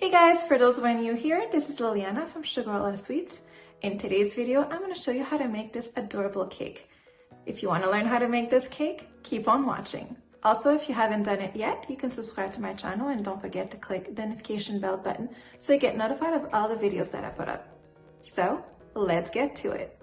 Hey guys, for those who are new here, this is Liliana from Sugarella Sweets. In today's video, I'm going to show you how to make this adorable cake. If you want to learn how to make this cake, keep on watching. Also, if you haven't done it yet, you can subscribe to my channel and don't forget to click the notification bell button so you get notified of all the videos that I put up. So, let's get to it.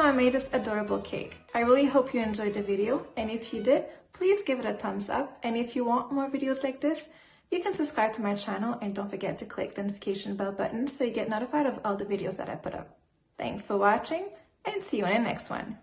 I made this adorable cake. I really hope you enjoyed the video, and if you did, please give it a thumbs up. And if you want more videos like this, you can subscribe to my channel and don't forget to click the notification bell button so you get notified of all the videos that I put up. Thanks for watching and see you in the next one.